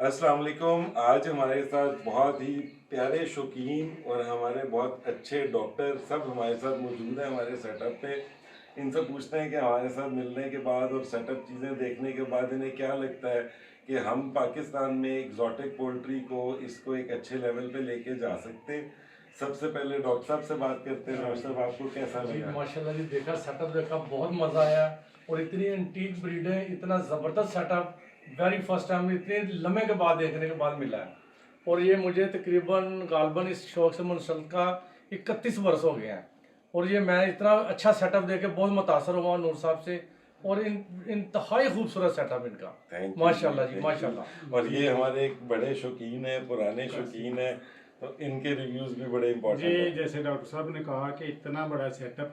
अस्सलाम वालेकुम। आज हमारे साथ बहुत ही प्यारे शौकीन और हमारे बहुत अच्छे डॉक्टर सब हमारे साथ मौजूद हैं हमारे सेटअप पे। इनसे पूछते हैं कि हमारे साथ मिलने के बाद और सेटअप चीज़ें देखने के बाद इन्हें क्या लगता है कि हम पाकिस्तान में एक्जॉटिक पोल्ट्री को इसको एक अच्छे लेवल पे लेके जा सकते हैं। सबसे पहले डॉक्टर साहब से बात करते हैं। डॉक्टर साहब, आपको कैसा जी लगा? माशाल्लाह जी, देखा सेटअप देखा, बहुत मज़ा आया। और इतनी एंटीक ब्रीड है, इतना ज़बरदस्त सेटअप वेरी फर्स्ट टाइम इतने लम्हे के बाद देखने के बाद मिला है। और ये मुझे तकरीबन गालबन इस शौक से मुंसलिका 31 वर्ष हो गए हैं। और ये मैं इतना अच्छा सेटअप देख के बहुत मुतासर हुआ नूर साहब से। और इंतहाई खूबसूरत सेटअप इनका, माशाल्लाह जी माशाल्लाह। और ये हमारे एक बड़े शौकीन है, पुराने शौकीन है, तो इनके रिव्यूज भी बड़े इम्पोर्टेंट जी। हैं। जैसे डॉक्टर साहब ने कहा कि इतना बड़ा सेटअप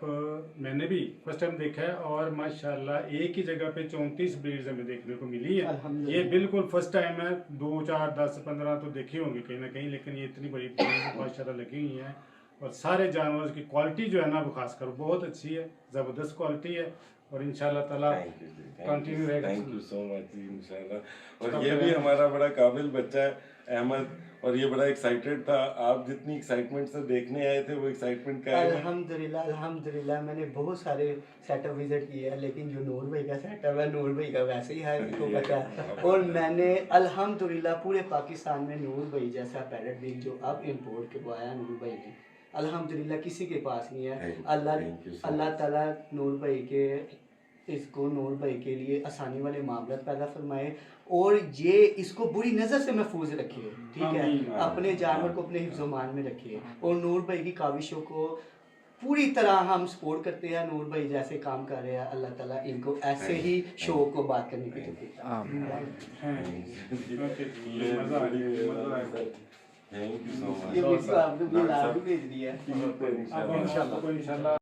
मैंने भी फर्स्ट टाइम देखा है और माशाल्लाह एक ही जगह पे 34 ब्रीड्स हमें देखने को मिली है। ये बिल्कुल फर्स्ट टाइम है। 2 4 10 15 तो देखी होंगी कहीं ना कहीं, लेकिन ये इतनी बड़ी ब्रीड माशाल्लाह लगी हुई है। और सारे जानवरों की क्वालिटी जो है ना वो खासकर बहुत अच्छी है, ज़बरदस्त क्वालिटी है। और इंशाल्लाह ताला कंटिन्यू रहेगा। थैंक यू सो मच जी, इंशाल्लाह। और ये भी हमारा बड़ा काबिल बच्चा है अहमद, और ये बड़ा एक्साइटेड था। आप जितनी एक्साइटमेंट से देखने आए थे वो एक्साइटमेंट का है? अल्हम्दुलिल्लाह मैंने बहुत सारे सेटअप विजिट किए हैं, लेकिन जो नूर भाई का सेटअप है नूर भाई का वैसे ही है, आपको पता है। और मैंने अल्हम्दुलिल्लाह पूरे पाकिस्तान में नूर भाई जैसा पैरेट बिग जो अब इम्पोर्ट करवाया नूर भाई ने, अल्हम्दुलिल्लाह किसी के पास नहीं है। अल्लाह ताला नूर भाई के इसको नूर भाई के लिए आसानी वाले मामलात पैदा फरमाए और ये इसको बुरी नज़र से महफूज रखिए, ठीक है। अपने जानवर को अपने हिफ्ज़-ओ-मान में रखिए और नूर भाई की काविशों को पूरी तरह हम सपोर्ट करते हैं। नूर भाई जैसे काम कर रहे हैं, अल्लाह ताला इनको ऐसे ही शौक को बात करने की तौफीक दे। Thank you so much. ये वीडियो आपने भेज दी है। इंशाल्लाह।